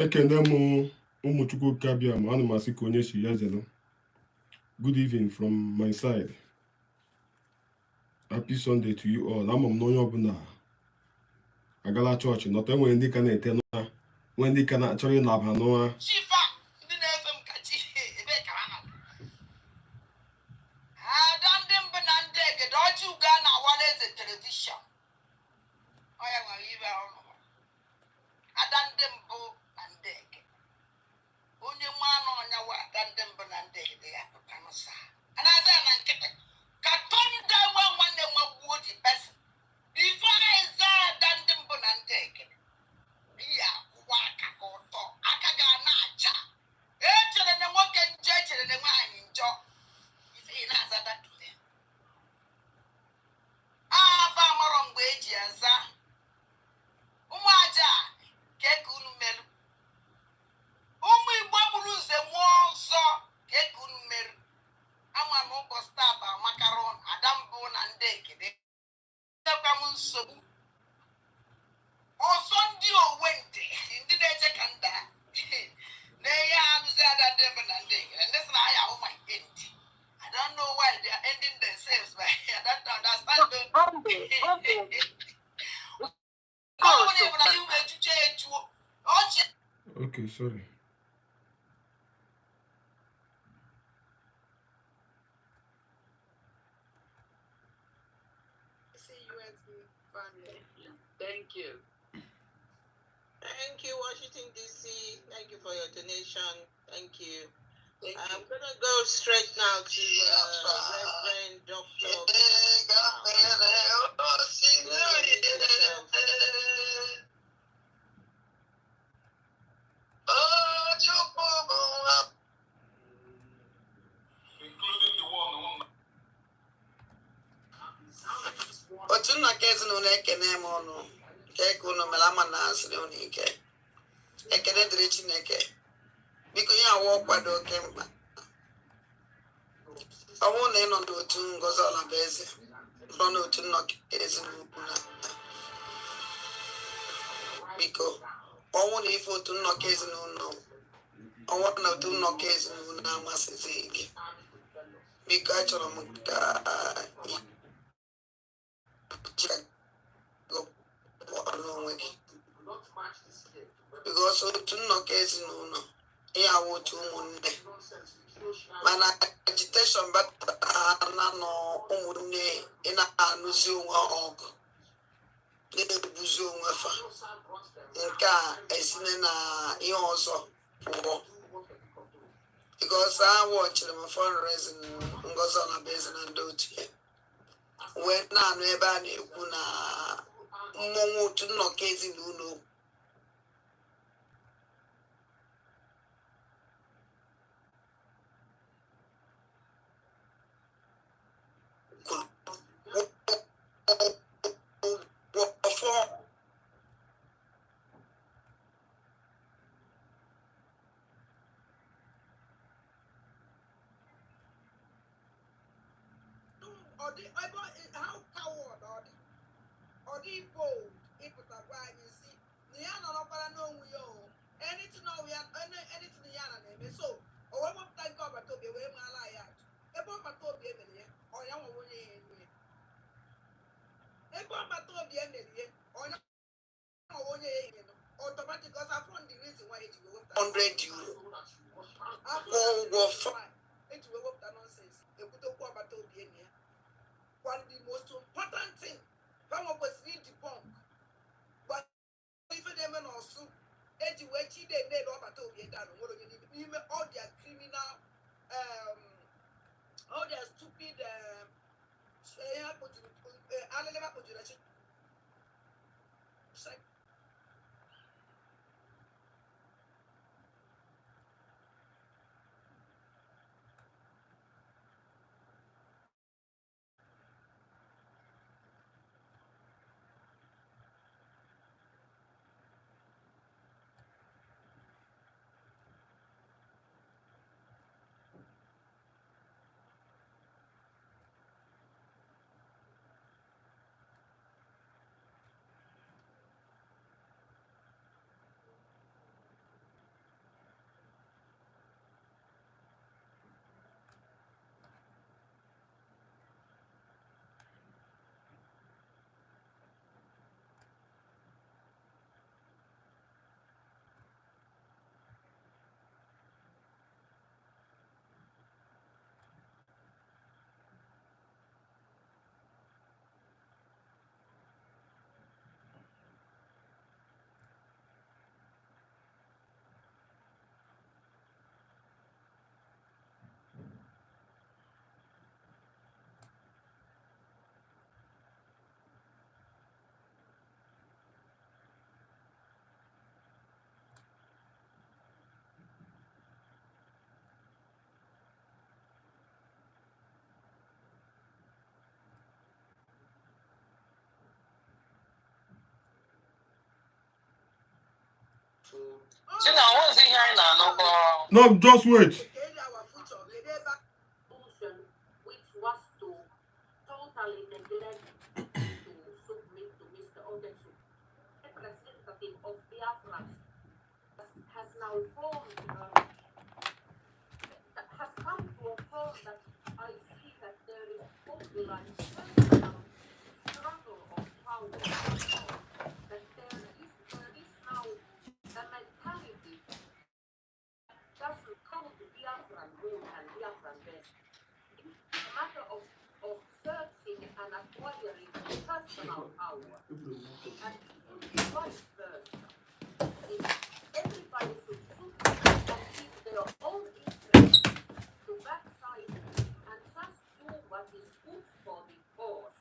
Ekene m ụmụchukwu kabịa ma ana m asị ka onye si ya zelu. Good evening from my side. Happy Sunday to you all. Ama m na onye ọbụla agala chọọchị nọta enwere ndị ka na-ete n'ụra nwee ndị ka na-achọrọ ịnaba n'ụra. Okay, sorry. Thank you. Thank you, Washington, D.C. Thank you for your donation. Thank you. I'm going to go straight now to Reverend Dr. Otu nna ka ezinụlọ ekene m ọnụ nke ka unu mere ama na asịrị unu ike ekene dịrị Chineke biko ya awụ ọkwado oke mkpa ọ bụrụ na ị nọ n'otu Ngozi Ọlabeze nọ n'otu nnọkọ ezinụlọ na biko ọnwụ na ife otu nnọkọ ezinụlọ ọnwụ na otu nnọkọ ezinụlọ na-amasịzi gị biko achọrọ m ka onwe gị because otu nnọkọ ezinụlọ ya awụ otu ụmụnne mana agitation batara nọ ụmụnne ị na-anụzi onwe ọgụ na-ebuzi onwe fa nke a esine na ihe ọzọ pụọ because I watchịrị m fundraising Ngozi Ọlabeze na ndị otu ya wee na-anụ ebe a na-ekwu na mmọnwụ otu nnọkọ ezinụlọ how coward or the bold people that why you see the yana no para no we oh anything no we anything yana name so or we want thank God to be we mala ya e bo ma to be emele o ya wo ye ni e bo ma to be emele o ya wo ye ni automatic because I found the reason why it will 100 euro oh go for it will work that nonsense e ku to ko ba to be emele one of the most important thing come up was read the punk but even them also anyway they made up at all even all their criminal all their stupid So now what's it here now? No, just wait. Which was to totally neglect to submit to Mr. Ogetsu, representative of Biafra, has now formed, has come to a form that I see that there is only like personal struggle of power. That there is now a mentality doesn't count Biafran good and Biafran best. It's a matter of searching and acquiring personal power. And it should be vice versa. Everybody should submit and keep their own interests to backside and just do what is good for the cause.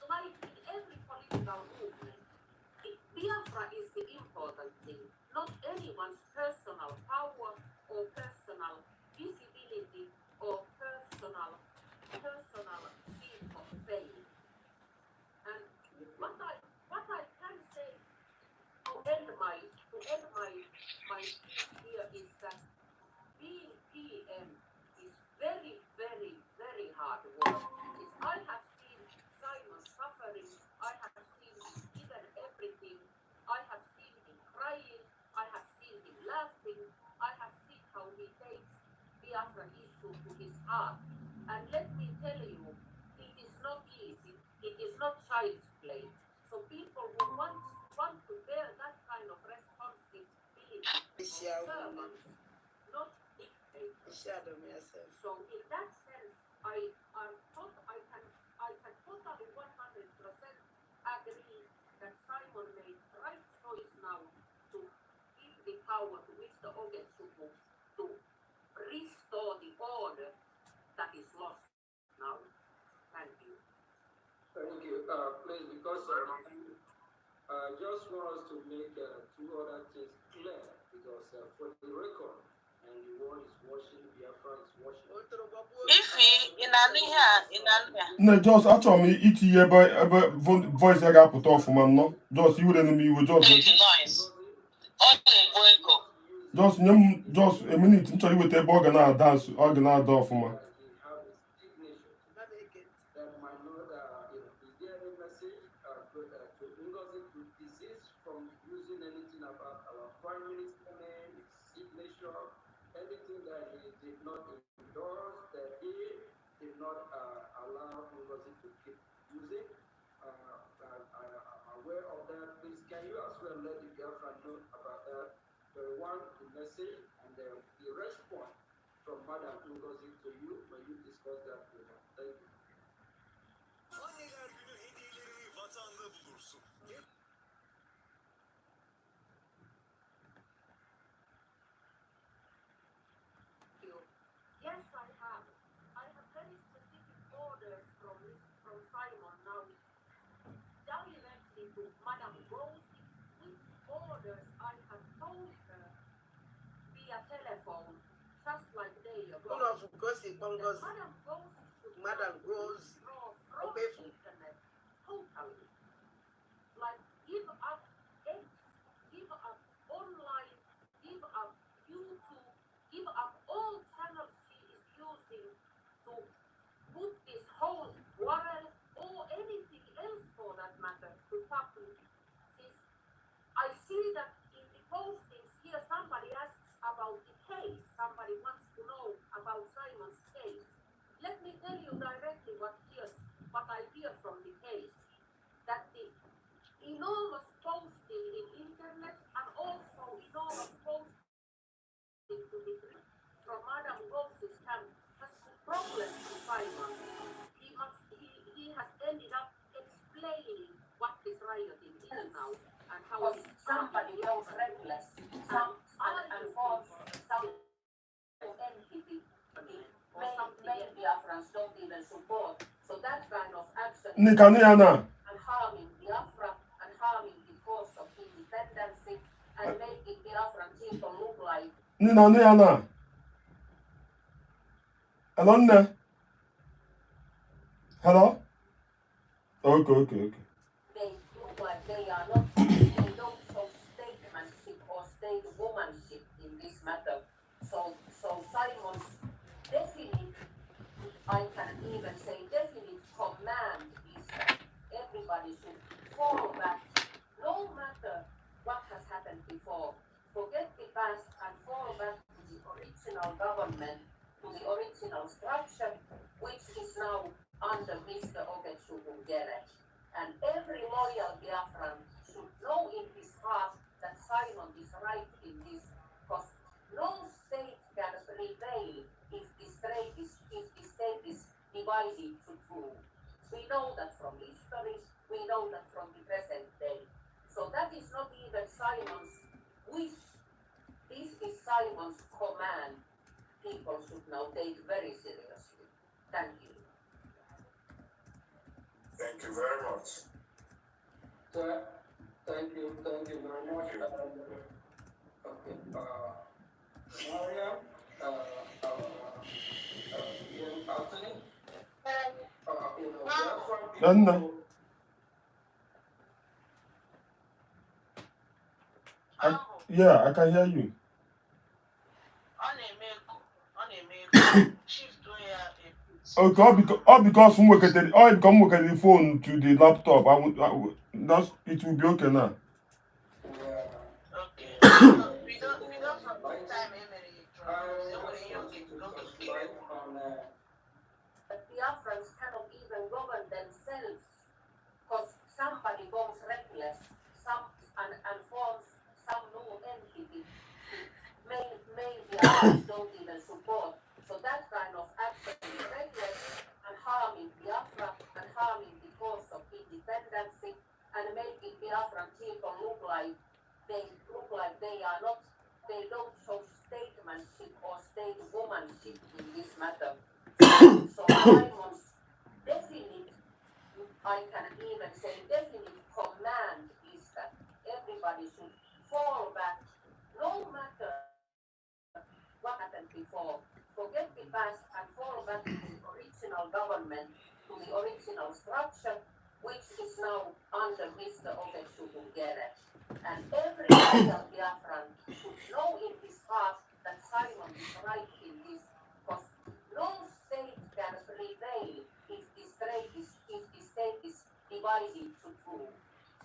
Like in every political movement, Biafra is the important thing, not anyone's personal power or personal visibility or personal seek of fame. And what I can say to end my speech here is that being PM is very, very, very hard work. I have seen Simon suffering. I have seen him given everything. I have seen him crying. I have seen him laughing. I have seen how he takes Biafra issue to his heart. And let me tell you, it is not easy. It is not child's play. So people who want to bear that kind of responsibility for servants, not dictators. So in that sense, I can totally 100% agree that Simon made right choice now to give the power to Mr. Ogetsu to restore the order that is lost now. Thank you. Thank you. Please, because I just want us to make two other things clear, because for the record, and the world is watching, Biafra is watching. No, just achọrọ m itinye ebe voice ya ga-apụta ọfụma nnọọ. Just iwere m iwe just nye m just a minute m chọrọ iweta ebe ọ ga na-ada ọfụma. Anything that he did not endorse, that he did not allow Ngozi to keep using. I'm aware of that. Please, can you as well let the Biafra know about that? The message and the response from Madam Ngozi to you when you discuss that with her. Thank you. Yes, I have. I have very specific orders from Simon now, directly to Madam Rosie, which orders I have told her via telephone, just like they ago. Madam Rosie from internet totally. Like give up X, give up online, give up YouTube, give up all channels she is using to put this whole quarrel or anything else for that matter to public. I see that in the postings here somebody asks about the case. Somebody wants to know about Simon's case. Let me tell you directly what I hear from the case. That the enormous posting in internet and also enormous posting from Madam Rosie's camp has put problems to Simon. He has ended up explaining what this rioting is now and how somebody else reckless, some uninformed, some entity or something Biafrans don't even support. So that kind of action and harming Biafra and harming the cause of independence and making Biafran people look like Hello, Nne. Hello? Okay. They look like they are not, they don't show statesmanship matter. So Simon's definite, I can even say definite command is that everybody should fall back, no matter what has happened before. Forget the past and fall back to the original government, to the original structure, which is now under Mr. Okechukwu. And every loyal Biafran should know in his heart that Simon is right in this, because no state can prevail if the state is divided to two. We know that from history, we know that from the present day. So that is not even Simon's wish. This is Simon's command. People should now take very seriously. Thank you. Thank you very much. Thank you very much. Okay, Maria, Anthony, there are some Nana. people. Yeah, I can hear you. Okay, all because someone get the phone to the laptop. That's it will be okay now. We don't from the time But Biafrans cannot even govern themselves because somebody goes reckless and forms some new entity. Main Biafrans don't even support. So that kind of action is reckless and harming Biafra and harming the cause of independence and making Biafran people look like they are not, they don't show statesmanship or state womanship in this matter. So Simon's definite, I can even say definite command is that everybody should fall back, no matter what happened before. Forget the past and fall back to the original government, to the original structure, which is now under Mr. Okechukwu. And every loyal Biafran should know in his heart that Simon is right in this, because no state can prevail if the state is divided to two.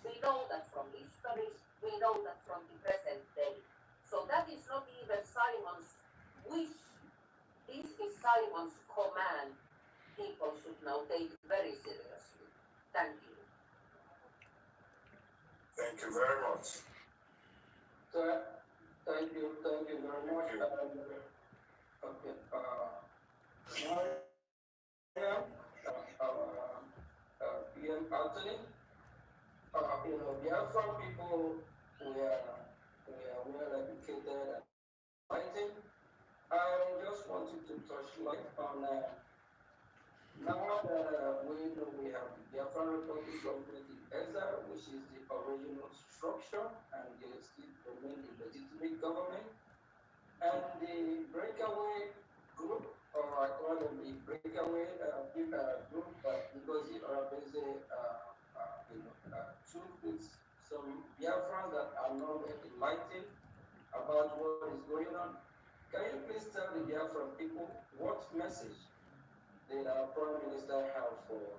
We know that from history, we know that from the present day. So that is not even Simon's wish. This is Simon's command. People should now take very seriously. Thank you. Thank you very much. Thank you very much. Okay, Maria, PM Anthony, there are some people we are well educated and enlightened. I just wanted to touch light on now that we know we have the Biafran Republic government in exile, which is the original structure, and they still remain the legitimate government, and the breakaway group, or I call them the breakaway group, because they are basically truth with some Biafrans that are not enlightened about what is going on. Can you please tell the Biafran people what message did our Prime Minister have for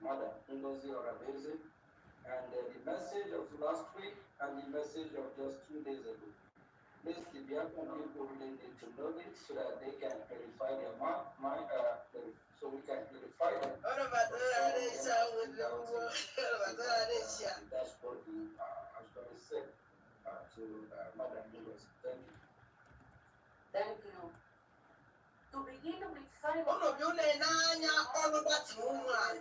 Madam Ngozi Oraveze, and the message of last week and the message of just 2 days ago? Please, the Biafran people really need to know this so that they can clarify their mind, so we can clarify them. What about That's what we actually said to Madam Ngozi. Thank you. Thank you. To begin with, Simon. Unu bi unu n'anya ọnụ gbatu woman.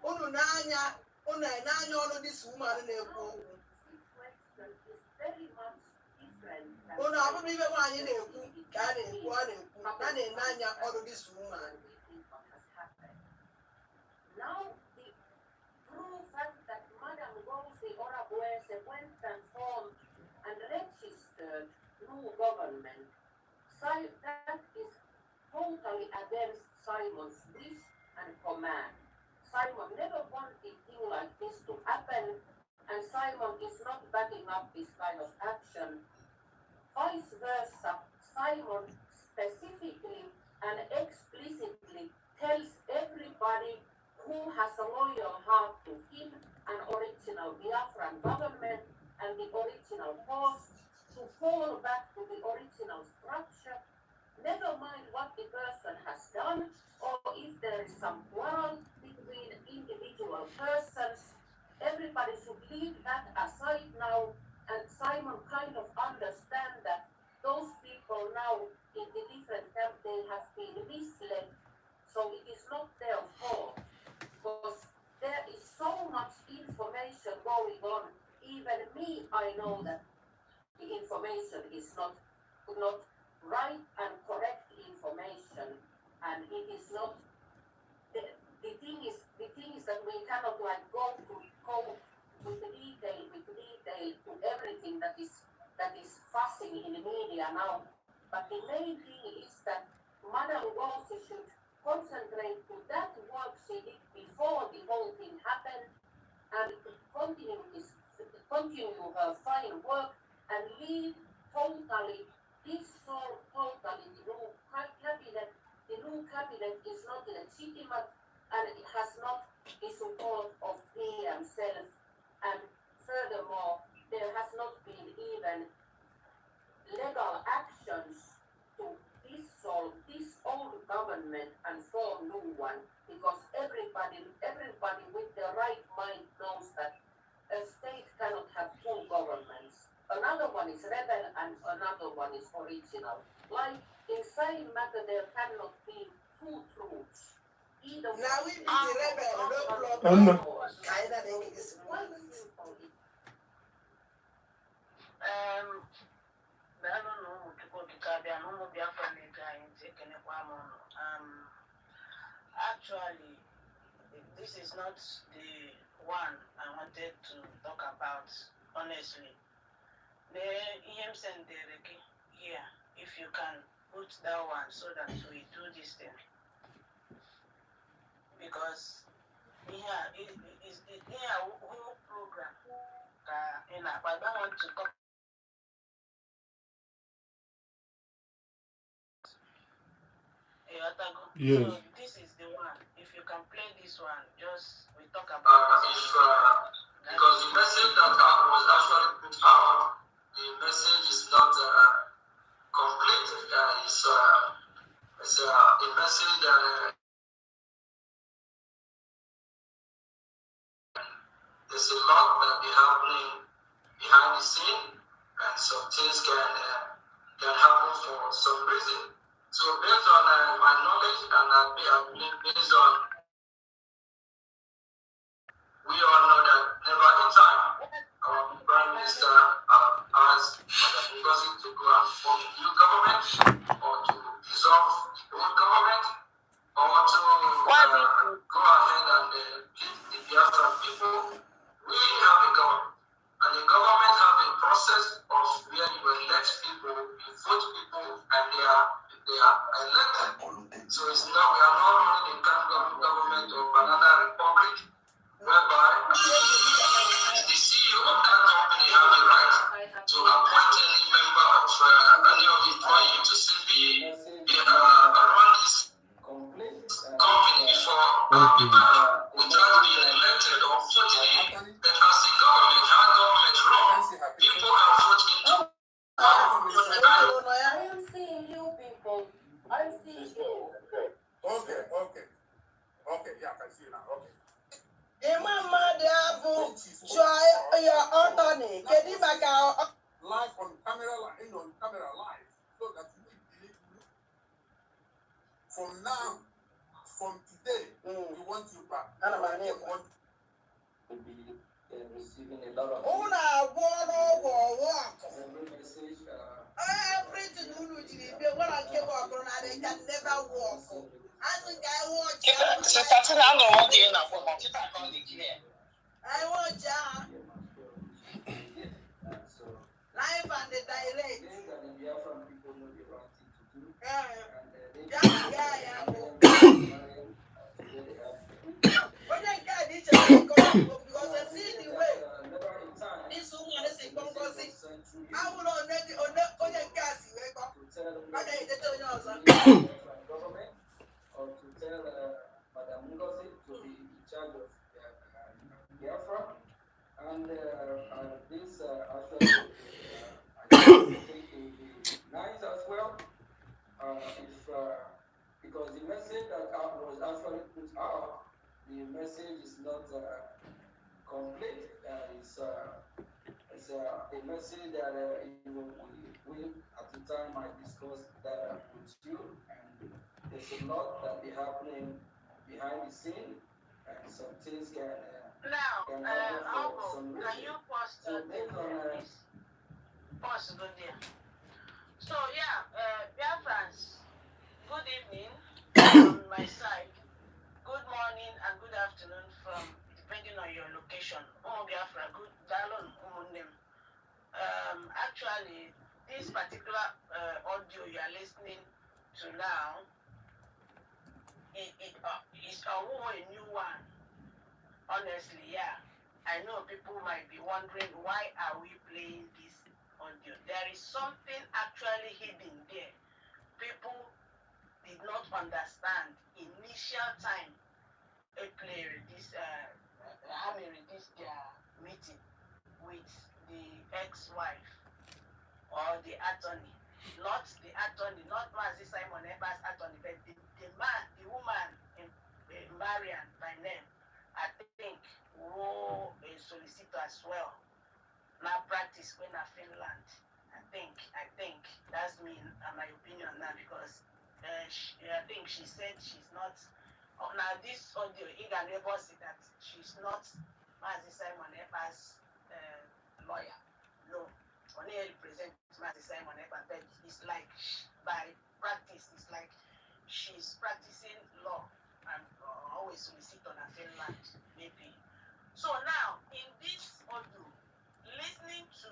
Unu n'anya ọnụ dis woman na-ekwu okwu. Unu abụrụ ibe nwaanyị na-ekwu ka a na-ekwu a na-ene anya ọnụ dis woman. Now the true fact that Madam Ngozi Oraveze went and formed and registered new government, that is totally against Simon's wish and command. Simon never wanted thing like this to happen, and Simon is not backing up this kind of action. vice versa, Simon specifically and explicitly tells everybody who has a loyal heart to him, an original Biafran government, and the original cause, to fall back to the original structure, never mind what the person has done, or if there is some quarrel between individual persons. Everybody should leave that aside now, and Simon kind of understand that those people now in the different camp, they have been misled. So it is not their fault, because there is so much information going on. Even me, I know that the information is not right and correct information, and it is not. The thing is that we cannot like go with the detail to everything that is fussing in the media now. But the main thing is that Madam Lugosi should concentrate to that work she did before the whole thing happened, and continue her fine work, and leave totally, dissolve totally the new cabinet. The new cabinet is not legitimate, and it has not the support of me himself. And furthermore, there has not been even legal actions to dissolve this old government and form new one, because everybody with the right mind knows that a state cannot have two governments. Another one is rebel and another one is original. Like in same matter, there cannot be two truths. Either Now we be the rebel, no problem. Anna. Kinda think it's Quite simple. I don't know to go to Kabia, no more Biafran guy taking a actually, this is not the one I wanted to talk about, honestly. The EM sent the here, if you can put that one so that we do this thing. Because here is the whole program. But I don't want to talk. Yes. So this is the one. If you can play this one, just we talk about because the message that was actually put out, the message is not complete. It's a message that there's a lot that be happening behind the scene, and some things can happen for some reason. So based on my knowledge, and I believe based on, we all know that never in time our Prime Minister asked Madam Ngozi to go and form a new government, or to dissolve the old government, or to go ahead and lead the Biafran people. We have a government, and the government have a process of where you elect people, you vote people, and they are elected. So it's not, we are not running a government of banana republic, whereby the CEO of that company have the right to appoint any member of any of the employees to simply run this company before without being elected or voting in. But as a government, how government run, people are voting to I am seeing you people. I'm seeing you. Okay, yeah, I can see you now. Okay. your attorney. Can you make out? Live on camera live, so that you believe me. From now, from today, we want you back. We want to be receiving a lot of message. Everything when I came up on, they can never walk. I think I want you. I want you. Live and the direct. When I get it, because I see the way this woman is in Congosi, I will already actually put out, the message is not complete. It's a message that we at the time I discussed that with you, and there's a lot that be happening behind the scene, and some things can happen for some reason. Can you pause So based on please? Pause go there. So yeah, dear friends, good evening from my side. Good morning and good afternoon from depending on your location. Biafra, good dialogue, actually, this particular audio you are listening to now, is a new one. Honestly, yeah. I know people might be wondering why are we playing this audio. There is something actually hidden there. People did not understand initial time a player this having this their meeting with the ex-wife or the attorney, not the attorney, not Mazi Simon Eber's attorney, but the woman in Marian by name, I think, who a solicitor as well. Now practice when I Finland. I think that's me, my opinion now, because I think she said she's not. Now this audio, you can never see that she's not Mazi Simon Eber's lawyer. No, only represents Mazi Simon Eber, but it's like by practice, it's like she's practicing law and always solicitor in Finland, maybe. So now in this audio, listening to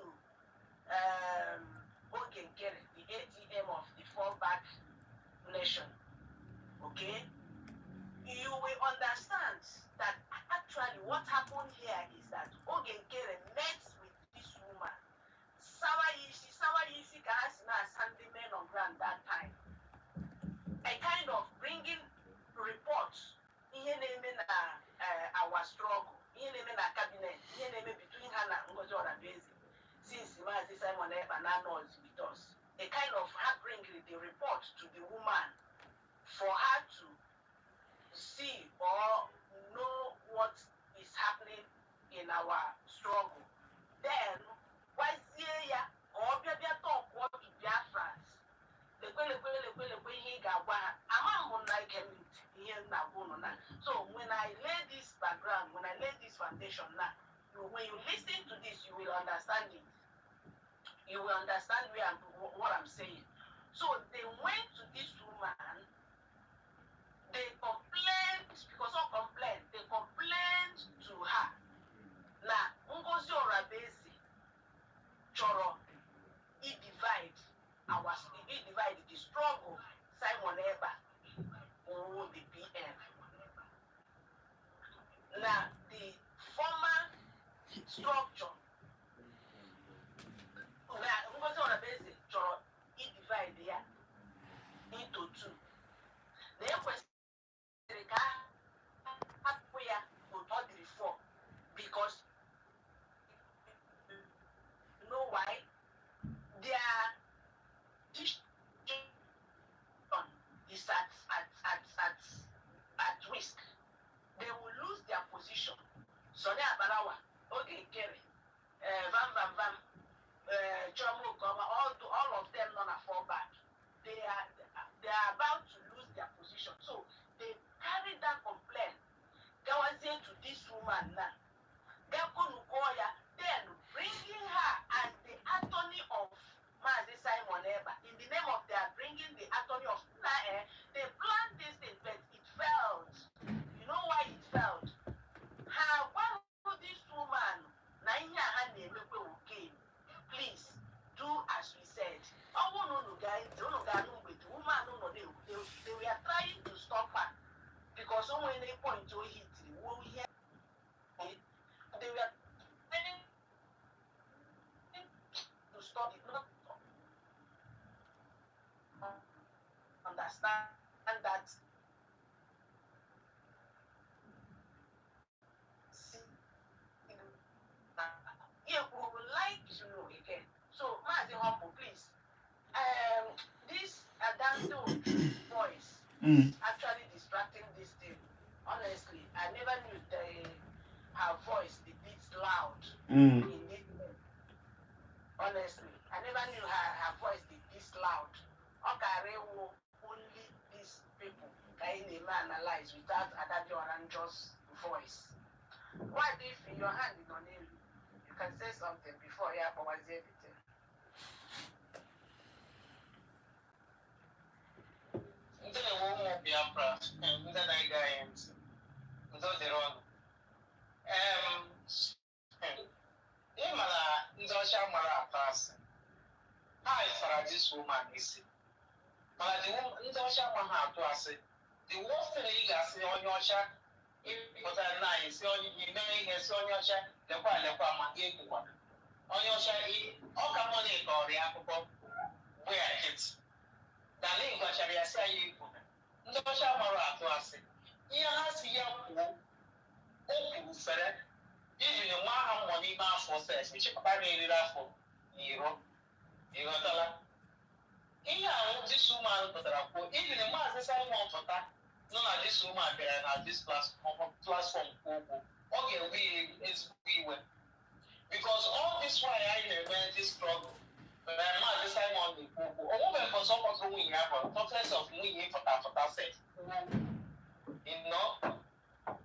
Ogenkere, the ATM of the fallback nation, okay, you will understand that actually what happened here is that Ogenkere met with this woman. Sawayishi Kahasina Sandy men on ground that time. A kind of bringing reports in our struggle, in cabinet, between Hannah and Ngozi Orabezi. Since Mazi Simon Ebanano is with us, a kind of her bringing the report to the woman for her to see or know what is happening in our struggle. Then, why see ya or be talk what to Biafrans? The so when I lay this background, when I lay this foundation now, when you listen to this, you will understand it. You will understand what I'm saying. So they went to this woman, they complained, because of complaint, they complained to her. Now, Ngozi Orabezi, Choro, he divide the struggle, Simon Eber, or the PM. Now, the former structure, Ngozi Orabezi, Choro, he divide here into two. The question because you know why? Their decision is at risk. They will lose their position. Sonny Abarawa, Ogenkere, Vam, Chomo Koma, all of them not a fallback. They are about to lose their position. So they carried that complaint. Gawazi to this woman now. Then bringing her as the attorney of Mazi Simon Eber. In the name of they are bringing the attorney of they planned this thing, but it failed. You know why it failed? Why would this woman please do as we said? They were trying to stop her because when they point to hit they were trying to stop it, not understand that. Yeah, we would like to know again. So, Mazi Humble, please. This Adante voice is actually distracting this thing. Honestly, I never knew her voice the beats loud in this. Honestly, I never knew her voice the this loud. Okay, only these people can analyze without Adadio Oranjo's voice. What if your hand is on him? You can say something before you have everything. Ndị na-enwe ụmụ Biafra, ndị na-ega ya ntị, ndị dịrị ọnụ. Ị mara ndị ọcha mara atọ asị, ha ịsara this woman isi. Mana ndị ọcha ma ha atụ asị, the worst thing ị ga-asị onye ọcha ịpụtara na anyị si onye ime ihe si onye ọcha lekwa ma gị ekwukwana. Onye ọcha ọ ka mọ na-eke ọrịa akụkọ gbe ya nkịtị. Dali gwachara ya si anyị ikwu ndị ọcha mara atụ asị ihe ha si ya kwuo o kwuru fere iji nwa ha mmụọ n'ime afọ ses nchekwa na-eriri afọ n'iro ịghọtala ihe ahụ disuman pụtara kwuo iji na maazị Simon pụta nọ na disuman bịara na dis platform okwu ọ ga-ewe ya ezigbo iwe because all this while anyị na-eme this struggle Maazị Simon na-ekwu okwu onwebe mbọsọ ọkpọtụrụ nwunye ya bụ conference of nwunye fọta set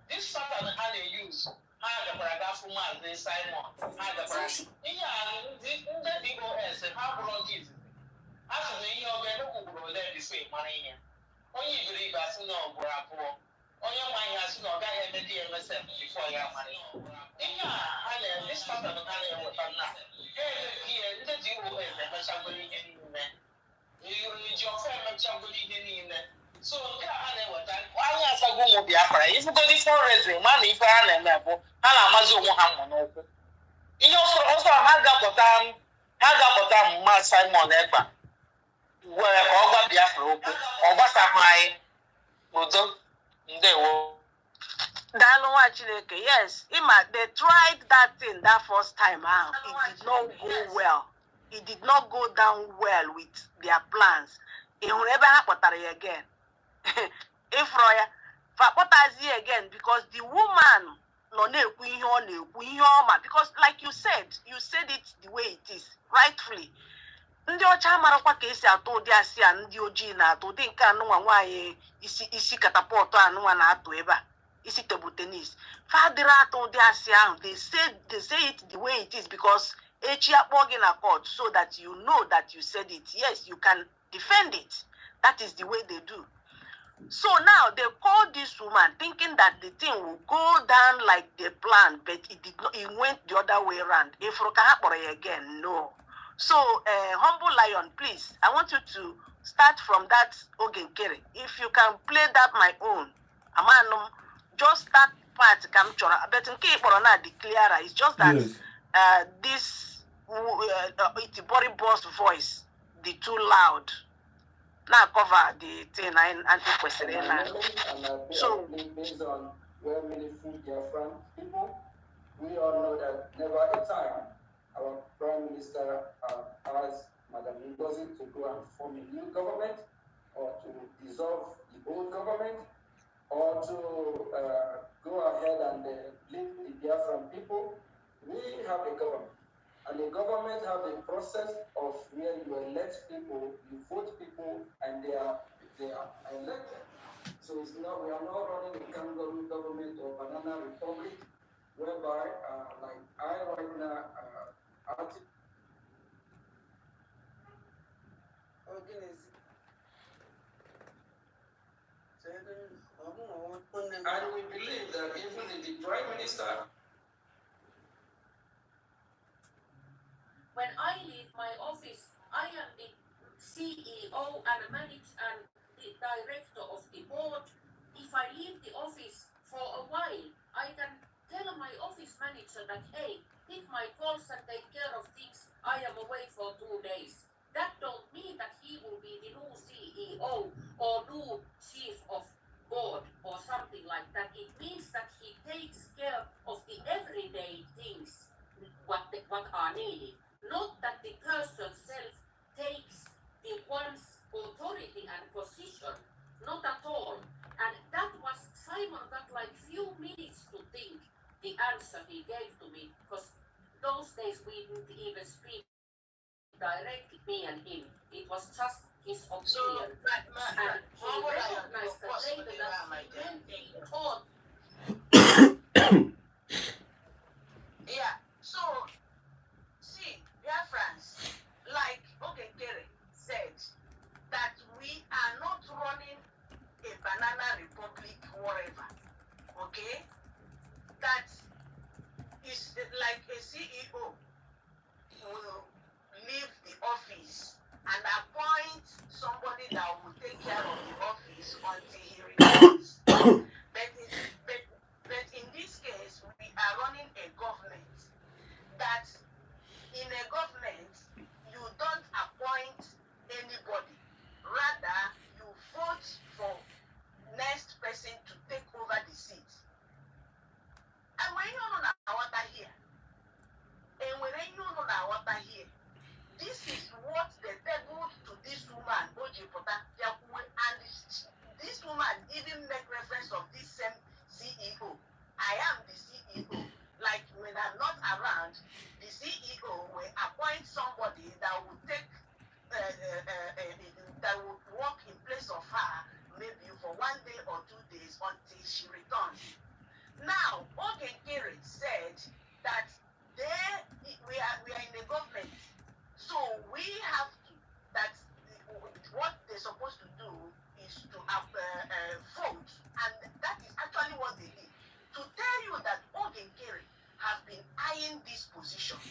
this pattern ha na-use ha gakwara gafụ Maazị Simon ha gakwara ihe a ndị DOS ha bụrụ gị izizi a sị na ihe ọbịa ekwugburu ole bifo mara ihe onye iberibe asị na ọgbụrụ abụọ onye ma ihe asị na ọ gaghị eme DMSF bifo ya mara ihe a ha na this pattern ha na-eweta na ndị DOS emechagoro ihe niile iji ofe emechagoro ihe niile so nke a ha na-eweta anya asago ụmụ Biafra ifugodi forezin ma na ife ha na-eme bụ ha na-amazi onwe ha mmụ n'ụkwụ ihe ọsọ ha ga-akpọta mma Simon Ekpa were ka ọ gwa Biafra okwu ọ gbasapụ anyị udo ndewo Daalụ nwa Chineke, yes, they tried that thing that first time out. It did not go well. It did not go down well with their plans. Ị hụrụ ebe ha kpọtara ya again. Ịfụrụ ya, fakpọtazi again because the woman nọ na-ekwu ihe ọ na-ekwu ihe ọma because like you said it the way it is, rightfully. Ndị ọcha marakwa ka esi atụ ụdị asị a ndị ojii na-atụ ụdị nke anụnwa nwaanyị isi katapọtụ anụnwa na-atụ ebe a. Isi table tennis. Fadira told the they say it the way it is because na court so that you know that you said it. Yes, you can defend it. That is the way they do. So now they call this woman thinking that the thing will go down like they planned, but it did not. It went the other way around. If again, no. So Humble Lion, please, I want you to start from that Ogenkere. If you can play that my own, Amanum. Just that part capture, but in case Corona declare, it's just that Yes. This it's body boss voice, the too loud. Now cover the thing and question. So based on where many food are from people, we all know that never a time our Prime Minister asked Madam Ngozi to go and form a new government or to dissolve the old government or to go ahead and lead the Biafran people. We have a government. And the government have a process of where you elect people, you vote people, and they are elected. So it's not, we are not running a kangaroo government or banana republic, whereby, like I right now, and we believe that even the Prime Minister. When I leave my office, I am the CEO and the director of the board. If I leave the office for a while, I can tell my office manager that, hey, pick my calls and take care of things. I am away for 2 days. That don't mean that he will be the new CEO or new chief of board or something like that. It means that he takes care of the everyday things, what are needed. Not that the person self takes the one's authority and position. Not at all. And that was the answer he gave to me, because those days we didn't even speak directly, me and him. It was just his opinion. And he recognized that later that he thought. Yeah, so, see, dear friends, like Ogekere said, that we are not running a banana republic whatever, okay? That is like a CEO will leave the office and appoint somebody that will take care of the office until he returns. But in this case, we are running a government that in a government, you don't appoint anybody. Rather, you vote for next person to take over the seat. And when you know what I hear, this is what they told to this woman, Oji Pota, and this woman even make reference of this same CEO. I am the CEO. Like when I'm not around, the CEO will appoint somebody that will take that will work in place of her, maybe for 1 day or 2 days until she returns. Now, Ogekere said that we are in a government, so we have to, that what they're supposed to do is to vote, and that is actually what they did. To tell you that Ogekere has been eyeing this position,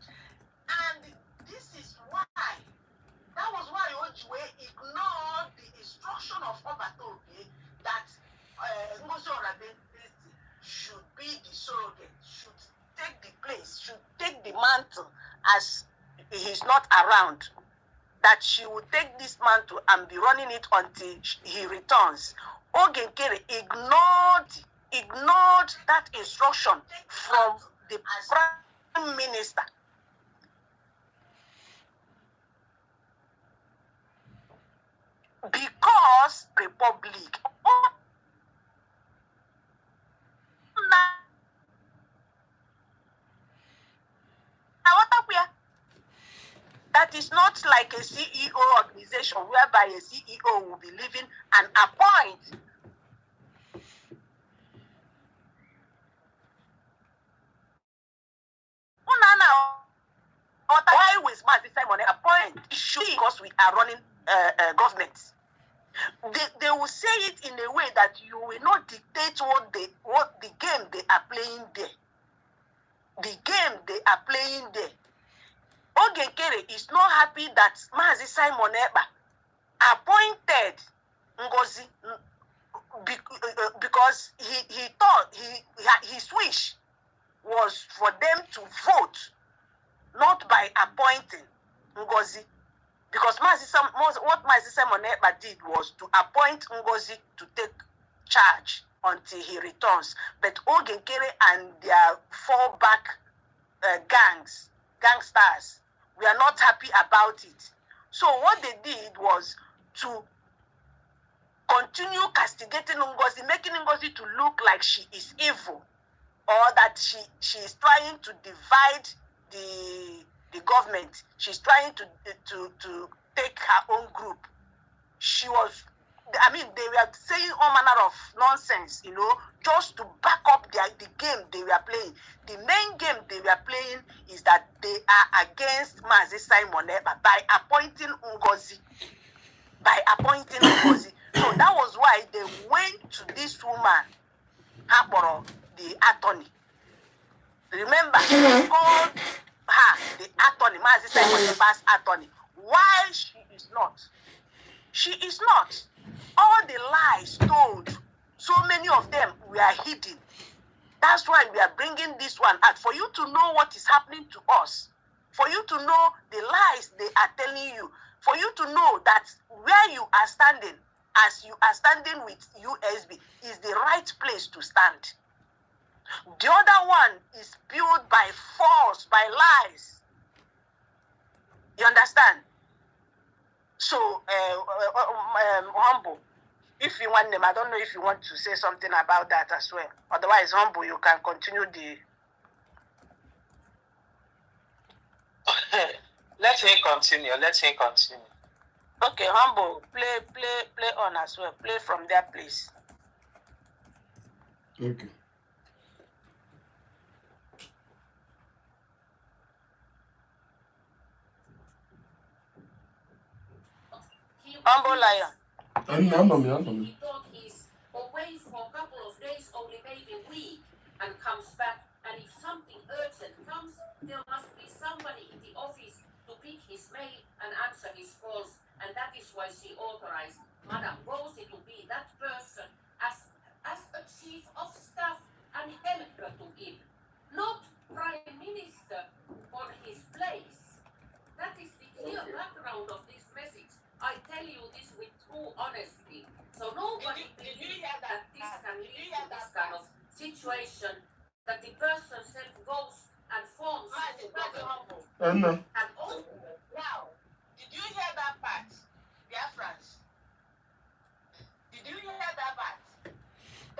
and this is why, that was why Ojue ignored the instruction of Obatobe that Ngozi Orabe should be the surrogate, should take the place, should take the mantle as he's not around, that she would take this mantle and be running it until he returns. Ogekere ignored that instruction from the Prime Minister. Because Republic, that is not like a CEO organization whereby a CEO will be leaving and appoint why was Mazi Simon appoint? Because we are running governments. They will say it in a way that you will not dictate what the game they are playing there. The game they are playing there. Ogekere is not happy that Mazi Simon Ekpa appointed Ngozi because he thought his wish was for them to vote, not by appointing Ngozi. Because what Mazi Simon Ekpa did was to appoint Ngozi to take charge until he returns. But Ogekere and their fallback gangsters, we are not happy about it. So what they did was to continue castigating Ngozi, making Ngozi to look like she is evil, or that she is trying to divide the government. She's trying to take her own group. They were saying all manner of nonsense, just to back up the game they were playing. The main game they were playing is that they are against Mazi Simon Ekpa by appointing Ngozi. So that was why they went to this woman, Haboro, the attorney. Remember, they called her the attorney, Mazi Simon Ekpa's attorney. Why she is not? She is not. All the lies told, so many of them were hidden. That's why we are bringing this one out, for you to know what is happening to us, for you to know the lies they are telling you, for you to know that where you are standing, as you are standing with USB, is the right place to stand. The other one is built by force, by lies. You understand? So, humble. if you want them, I don't know if you want to say something about that as well. Otherwise, Humble, you can continue the. Let me continue. Okay, Humble, play on as well. Play from there, please. Okay. Humble Lion. I'm He thought he's away for a couple of days, only maybe a week, and comes back. And if something urgent comes, there must be somebody in the office to pick his mail and answer his calls. And that is why she authorized Madame Rosie to be that person as a chief of staff and helper to him, not prime minister on his place. That is the clear background of this message. I tell you this with true honesty. So nobody believes that this can lead to this kind of situation, that the person self goes and forms And and all. Now, did you hear that part? Dear friends, did you hear that part?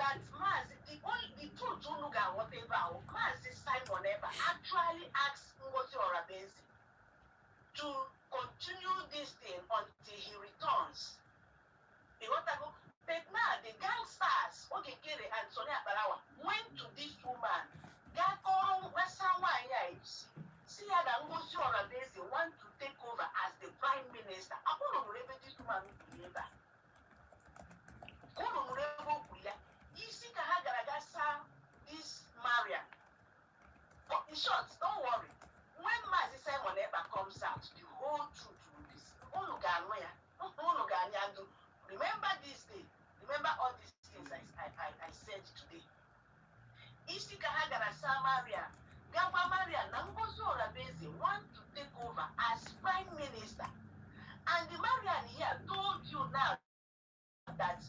That the truth to look at whatever, Simon ever actually asked Ngozi Orabenzi to continue this thing until he returns. But now the gangsters, Okekere and Sonia Barawa, went to this woman. See how that Ngozi Orabenzi want to take over as the prime minister. I don't know whether this woman will be able. You see this Maria. But in short, don't worry. When Mazi Simon Eber comes out, the whole truth will be remember this day. Remember all these things I said today. Isika Hagara Maria. Gaba Maria Nangozi Orabenzi want to take over as prime minister. And the Marian here told you now that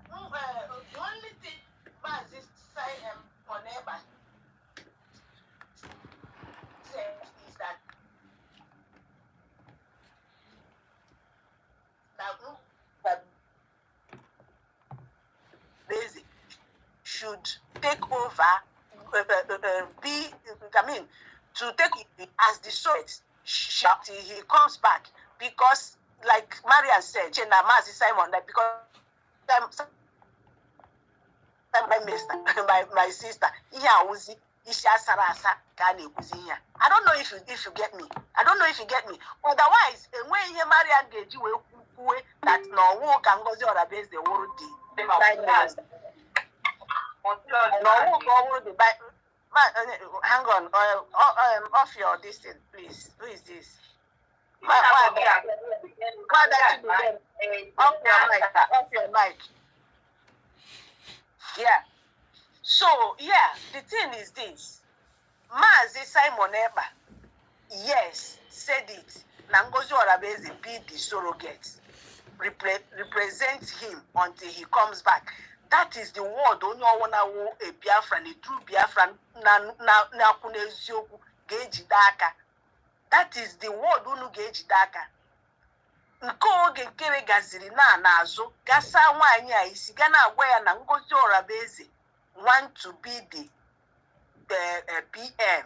the only thing Mazi Simon Eber is that Basic should take over, to take as the source till he comes back, because like Marian said, Mazi Simon, that because Prime Minister, my sister, I don't know if you get me. I don't know if you get me. Otherwise, when you marry and get you that no one can go to the base the world. Hang on, off your distance, please. Who is this? Off your mic. Yeah. So, yeah, the thing is this. Mazi Simon Eber, yes, said it. Ngozi Orabenzi be the surrogate. Represent him until he comes back. That is the word only one a Biafran, a true Biafran, na kunezioku geji daka. That is the word unu geji daka. Nke oge nkere gaziri na azo gasa nwanyi a isi ga na agwa ya na Ngozi Orabenzi want to be the PM.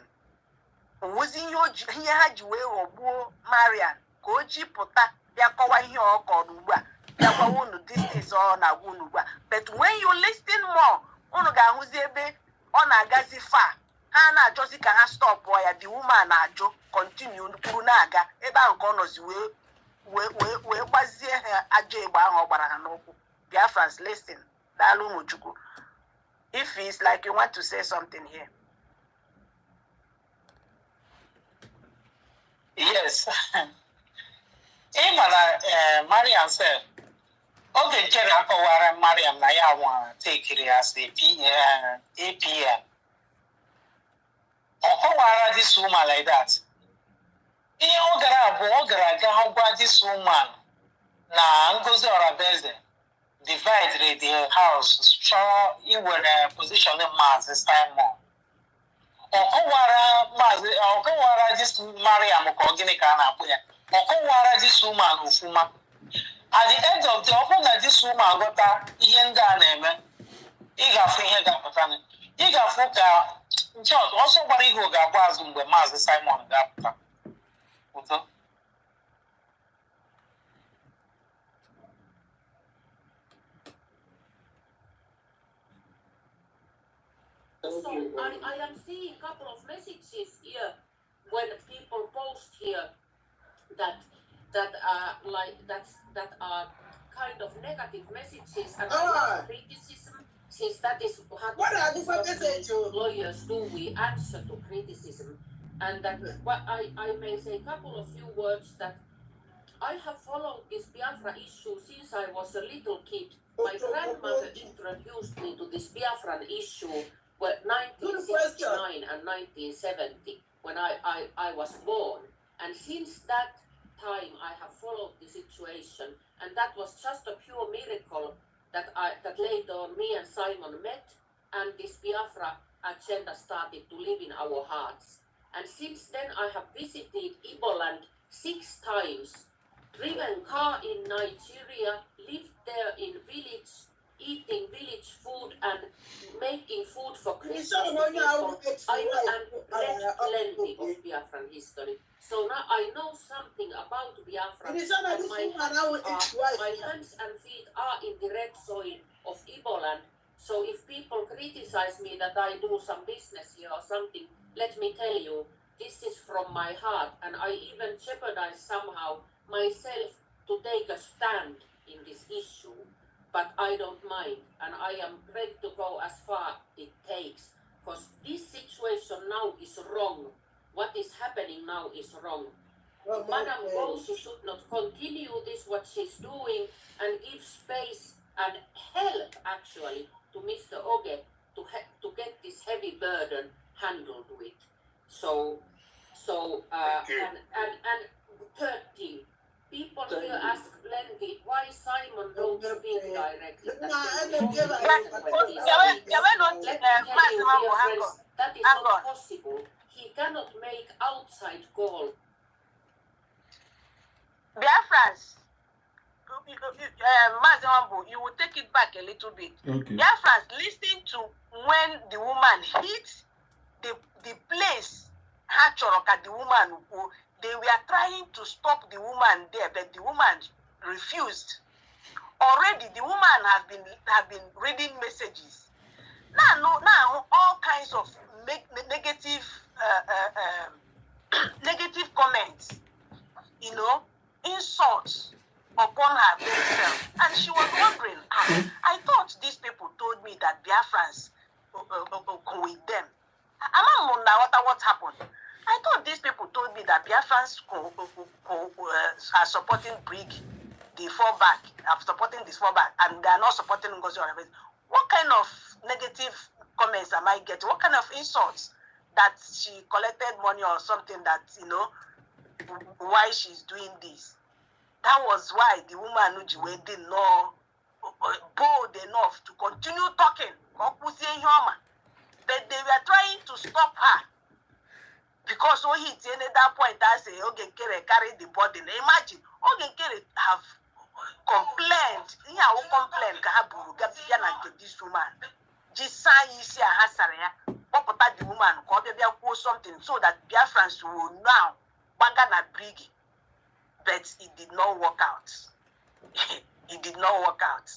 Wozi ihe ha ji wee ghọgbuo Marian ka o ji pụta bịa kọwa ihe ọ kọrọ ugbu a bịa gwawa unu distance ọ na-agwa unu ugbu a. But when you listen more, unu ga-ahụzi ebe ọ na-agazi far. Ha na-achọzi ka ha stop ya, the woman na-ajụ continue kwuru na-aga ebe ahụ ka ọ nọzi wee gbazie ha ajọ egbe ahụ ọ gbara ha n'ụkwụ. Biafrans, listen. Daalụ ụmụ Chukwu. If it's like you want to say something here. Yes. Mariam said, okay, Jerry Akowara Mariam Naya want to take it as the APM. Okowara this woman like that. This woman na Ngozi Orabenzi divide the house, show you were a position in Mars this time more. Okowara this Mariam Koginika na Okowara this woman Ufuma. At the end of the open that this woman got ihe ndị a na-eme, ị ga-afụ ihe ga-apụta. Ị ga-afụ ka nke ọsọ gbara ihe ga-agba azụ mgbe Maazị Simon ga-apụta. Udo. So I am seeing a couple of messages here when people post here that are kind of negative messages and criticism, since that is what lawyers do, we answer to criticism, and that what I may say a couple of few words that I have followed this Biafra issue since I was a little kid. My grandmother introduced me to this Biafran issue when 1969 and 1970 when I was born, and since that time I have followed the situation, and that was just a pure miracle that later on me and Simon met, and this Biafra agenda started to live in our hearts. And since then I have visited Iboland 6 times, driven car in Nigeria, lived there in village, eating village food and making food for Christmas people. I read plenty of Biafran history. So now I know something about Biafra, and my hands and feet are in the red soil of Iboland. So if people criticize me that I do some business here or something, let me tell you, this is from my heart, and I even jeopardize somehow myself to take a stand in this issue. But I don't mind, and I am ready to go as far it takes, because this situation now is wrong. What is happening now is wrong. Madam Brgie should not continue this, what she's doing, and give space and help, actually, to Mr. Oge to get this heavy burden handled with. So and third thing, people here ask plenty why Simon don't speak directly. That is not possible. He cannot make outside call. Biafrans, you will take it back a little bit. Okay. Biafrans, listen to when the woman hit the place. The woman, they were trying to stop the woman there, but the woman refused. Already, the woman have been reading messages. Now, all kinds of negative negative comments, insults upon her very self, and she was wondering. I thought these people told me that Biafrans go with them. What happened? I thought these people told me that Biafrans are supporting Brgie, the fallback, are supporting this fallback, and they are not supporting Ngozi Oravez. What kind of negative comments am I getting? What kind of insults that she collected money or something that, why she's doing this? That was why the woman Ujiwe didn't know, bold enough to continue talking. But they were trying to stop her. Because he at that point, I say, Ogenkere carry the burden. Imagine, Ogenkere have complained. He will complain to this woman. Just say, the woman, something so that Biafrans will now Bangana Brgie. But it did not work out. It did not work out.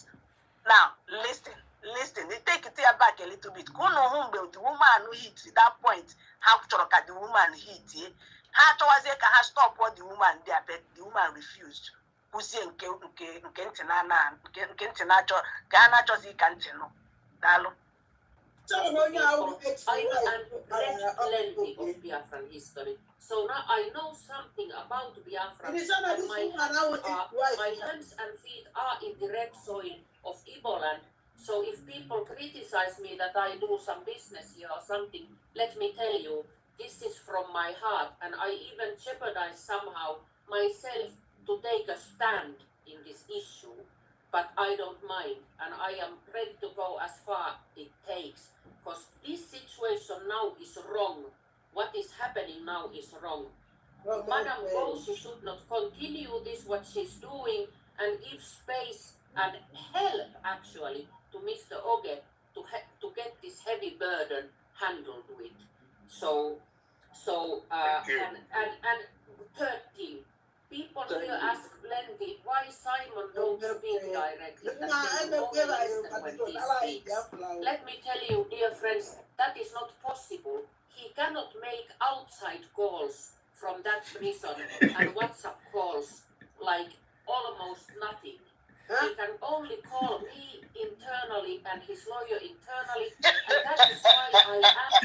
Now, listen, take it back a little bit. Go no home, the woman who hit at that point, how the woman hit, how towards it can stop what the woman did, but the woman refused. Who say, I read plenty of Biafran history, so now I know something about Biafra, and my hands and feet are in the red soil of Iboland. So if people criticize me that I do some business here or something, let me tell you, this is from my heart, and I even jeopardize somehow myself to take a stand in this issue. But I don't mind, and I am ready to go as far it takes, because this situation now is wrong. What is happening now is wrong. Madam Brgie should not continue this, what she's doing, and give space and help actually to Mr. Oge to get this heavy burden handled with. So and third thing, people here ask plenty why Simon don't speak directly, that they will only listen when he speaks. Let me tell you, dear friends, that is not possible. He cannot make outside calls from that prison and WhatsApp calls like almost nothing. He can only call me internally and his lawyer internally, and that is why I asked.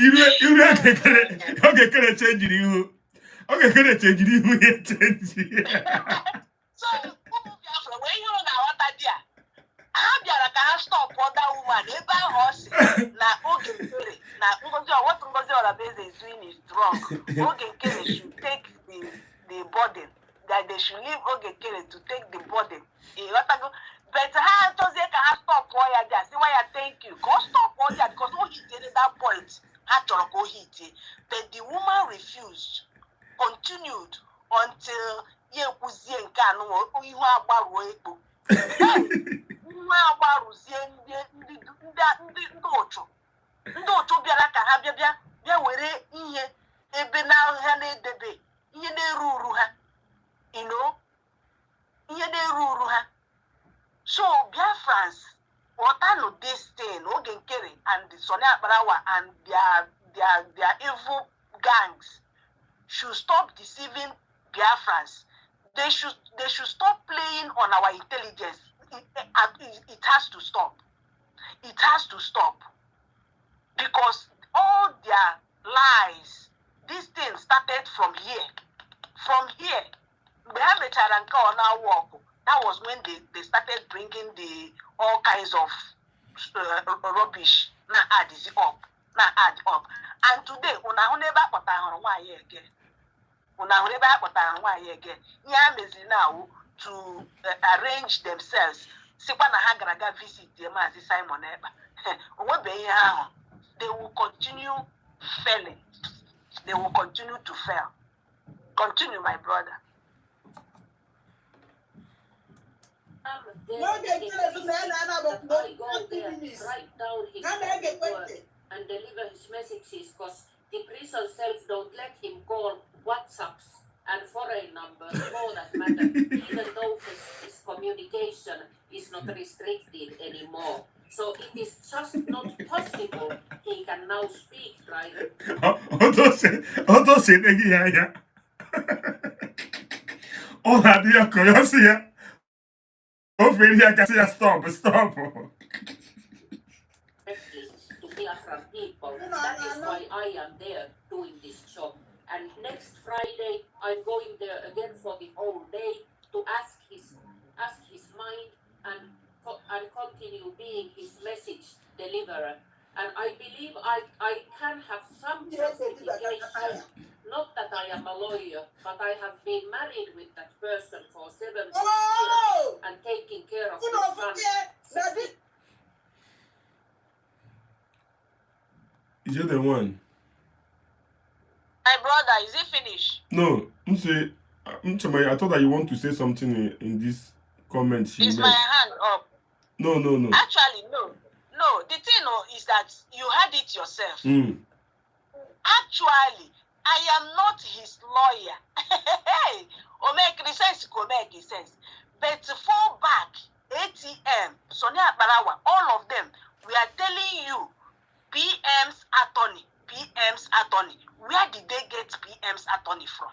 Okay, can I change you? Okay, can I change you? So, when you know what I did, I can stop that woman. If I was now, okay, now what Ngozi is doing is wrong. Oge should take the burden. That they should leave Oge to take the burden. But how does they can stop why I just say why I thank you? Go stop all that because what he did at that point had to go hit. But the woman refused, continued until ye kuzie nke anu ihu agbaruo ekpo. Ihu agbaruzie ndị otu bịara ka ha bịa were ihe ebe na ha na-edebe ihe na-eru uru ha. You know, ihe na-eru uru ha. So Biafrans, what I know this thing, Oge Nkere and the Sonny Akbarawa and their evil gangs should stop deceiving Biafrans. They should stop playing on our intelligence. It has to stop. It has to stop. Because all their lies, this thing started from here. From here. That was when they started bringing all kinds of rubbish. Now add it up. And today, una never put on why again. Una never put on why again. Now to arrange themselves. Sikwana hagaraga visit the Mazi Simon Eba. They will continue failing. They will continue to fail. Continue, my brother. I go there, write down his word and deliver his messages because the prison self don't let him call WhatsApps and foreign numbers for that matter, even though his communication is not restricted anymore. So it is just not possible he can now speak private. Oh, dear, Koyosia. Hopefully, I can see a stop. To Biafran people. That is why I am there doing this job. And next Friday, I'm going there again for the whole day to ask his mind and continue being his message deliverer. And I believe I can have some justification. Not that I am a lawyer, but I have been married with that person for 7 years and taking care of his son. Is it the one? My brother, is it finished? No, I thought that you want to say something in this comment. Is my hand up? No. Actually, no. No, the thing is that you had it yourself. Actually, I am not his lawyer. Make sense. But fall back, ATM, Sonny Akbarawa, all of them, we are telling you, PM's attorney. Where did they get PM's attorney from?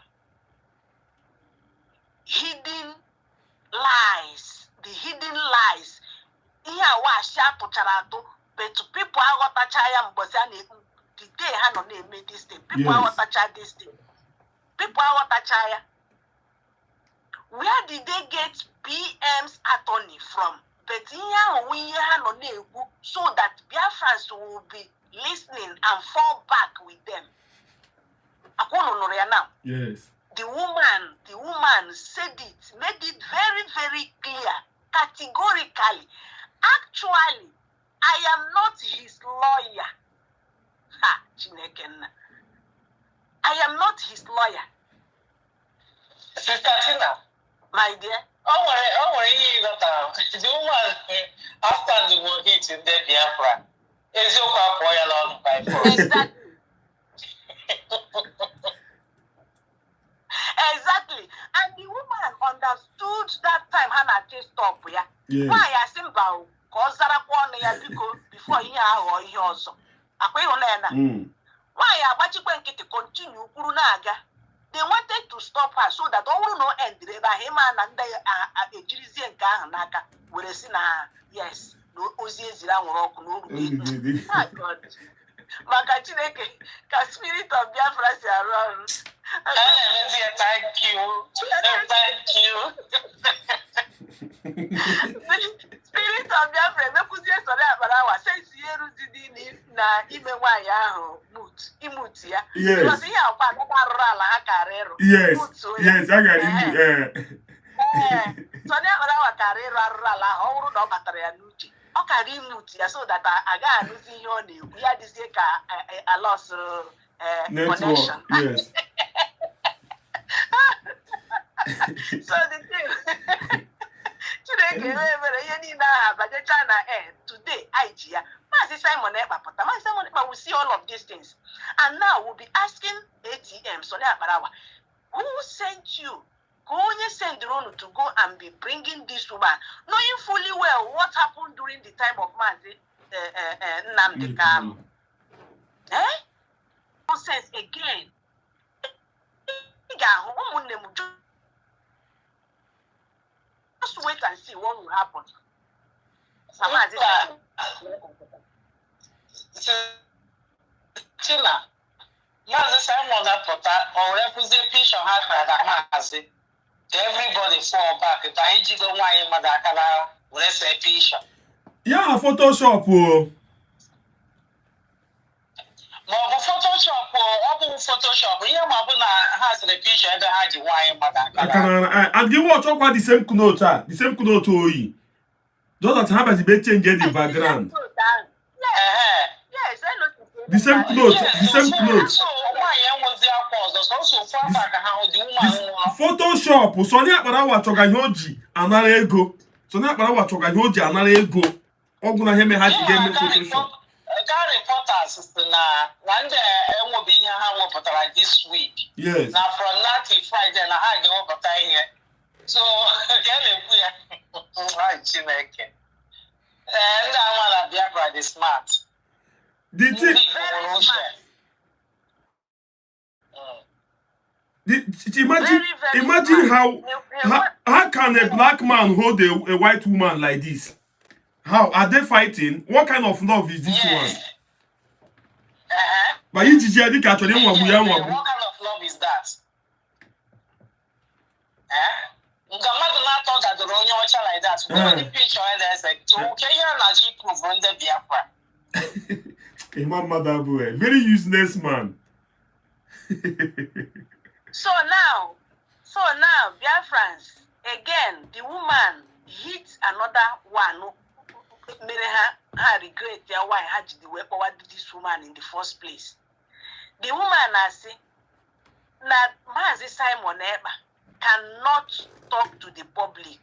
Hidden lies. The hidden lies. Here was sharp charato, but people are what a child the day hand on made this thing. People are what a child this thing. People are what a child. Where did they get PM's attorney from? But here we hand on so that Biafrans will be listening and fall back with them. Yes. The woman said it, made it very, very clear, categorically. Actually, I am not his lawyer. I am not his lawyer. Sister Tina. My dear. Oh, you got the woman after the war hit in the Biafra. Is your papa along by force? Exactly. And the woman understood that time Hannah just stop. Yeah. Yes. Why I simba cause before he or he also. Why I watch you to continue Kurunaga? They wanted to stop her so that all no end him and they a Jirizi and Gahanaka with a sinner. Yes, no Ozies rock, no my God. Magachineke, spirit of Biafra around. Thank you. Spirit of Biafra, Mekuzie Soda says Yeru Didi na ime why imut ya. Yes. Because here Carrero. Yes. Yes, I got it. Sonia Barawa Carrero Rala, all no battery nuchi. Okay, imut ya so that I got losing your name. We had this a loss connection. Yes. So the thing today, today, Simon will see all of these things. And now we'll be asking ATM, Sonia Barawa, who sent you? Who only sent the Rono to go and be bringing this woman, knowing fully well what happened during the time of Nnamdi Kanu. Nonsense again. Just wait and see what will happen. Chila, Simon or representation has everybody fall back. If I hit you go why Madakala, let's say picture. Yeah, Photoshop. Photoshop. Yeah, has the picture and had you why Madakala. And you watch all the same note, the same note. Just that happens to be changing the background. Yes, I know. The same clothes, the same clothes. So why was there cause also far back how the woman Photoshop, Sonia Barawa Choganyoji, another ego. Sonia Barawa Choganyoji, another ego. Oguna Heme has to get me Photoshop. Reporters one day will be here how this week. Yes. Now from that to Friday and I had over here. So again right Chineke. And I want to be very smart. Did imagine how can a black man hold a white woman like this? How are they fighting? What kind of love is this one? But you just what kind of love is that? That the like that. The picture and Imam Madabu, very useless man. So now, Biafrans, again, the woman hit another one. Made her regret why had the way forward this woman in the first place. The woman has said that Mazi Simon cannot talk to the public.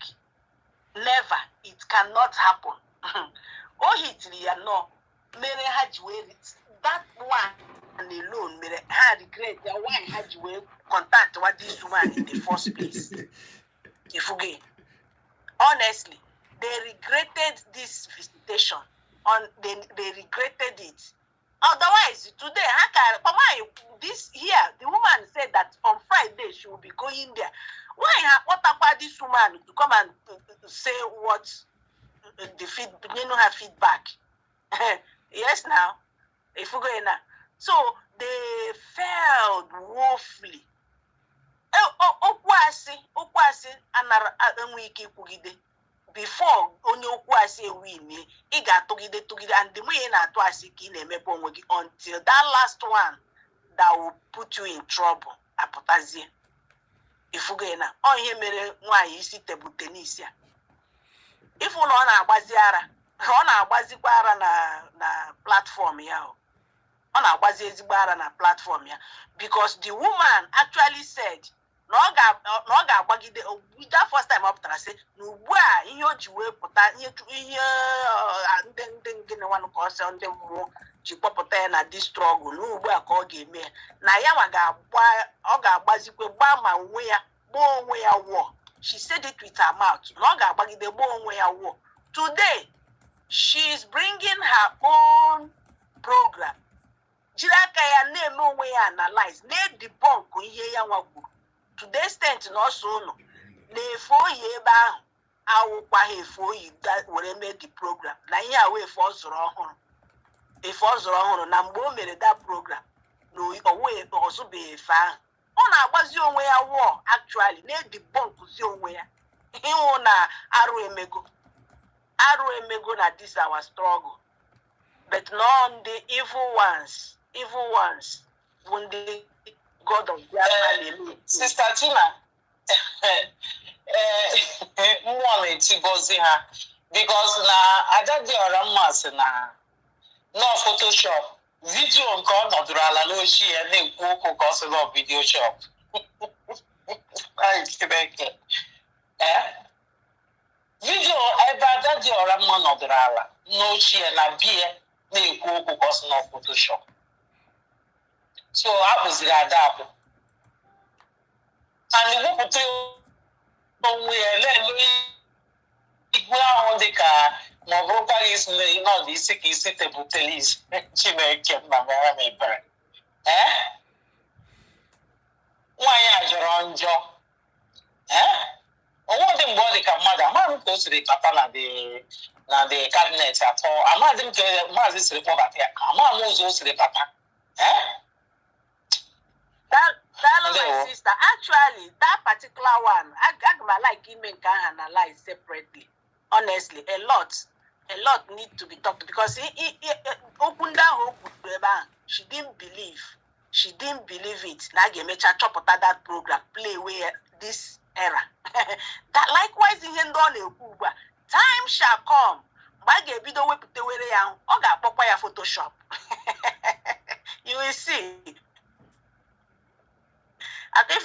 Never. It cannot happen. Oh, no. That one alone made her regret why had you contact what this woman in the first place. Honestly, they regretted this visitation. They regretted it. Otherwise, today, this here, the woman said that on Friday she will be going there. What about this woman to come and say what the her feedback? Yes, now, if we go in now. So they failed woefully. Okwasi and before onye okwasi win he got togide and the way na to asiki na emepo onwegi until that last one that will put you in trouble apotazie ifuge na onye mere nwaanyị isi table tennis ya if ụlọ ọ na-agbazikwa ara na platform ya ọ na-agbazi ezigbo ara na platform ya because the woman actually said na ọ ga-agbagide that first time ọ pụtara sị na ugbu a ihe o ji wee pụta ihe ndị ngịnị nwanụ ka ọsọ ndị mmụọ ji kpọpụta ya na this struggle na ugbu a ka ọ ga-eme ya na ya ma ọ ga-agbazikwe gbaa ma onwe ya gbaa onwe ya wụọ. She said it with her mouth na ọ ga-agbagide gbaa onwe ya wụọ. Today she is bringing her own program jiri aka ya na-eme onwe ya analyze na-debunk ihe ya nwa kwuru to the extent na ọsọ ụnụ na-efe oyi ebe ahụ awụkwa ha efe oyi were mee the program na ihe awụ efe ọ zụrụ ọhụrụ na mgbe o mere that program na ọzụbeghị efe ahụ ọ na-agbazi onwe ya wụọ actually na-edibunkzi onwe ya ịhụ na arụ emego na this our struggle but not the evil ones bụ ndị God of the Sister Tina mmụọ na-etigozi ha because na Adadiora mma sị na no Photoshop vidio nke ọ nọdụrụ ala n'ochi ya na-ekwu okwu ka ọ sị na vidio shop vidio ebe Adadiora mma nọdụrụ ala n'ochi ya na bie na-ekwu okwu ka ọ sị na Photoshop so akpụziri ada akpụ and wepụta onwe ya lele igwe ahụ dị ka ma ọ bụrụkwa gị isi n'ọdụ isi ka isi tebụl tenis Chineke nna mere m ebere nwaanyị a jọrọ njọ onwedị mgbe ọ dị ka mmadụ amaghị m ka o siri papa na the cabinet atọ amaghị m ka maazị siri kpọbata ya amaghị m ụzọ o siri papa my sister, actually, that particular one, I like him and can analyze separately. Honestly, a lot need to be talked because he opened down she didn't believe it. Now you make a chop that program, play where this era. That likewise in Hendon, time shall come. But get video we put away young, or got Popeye Photoshop. You will see. I think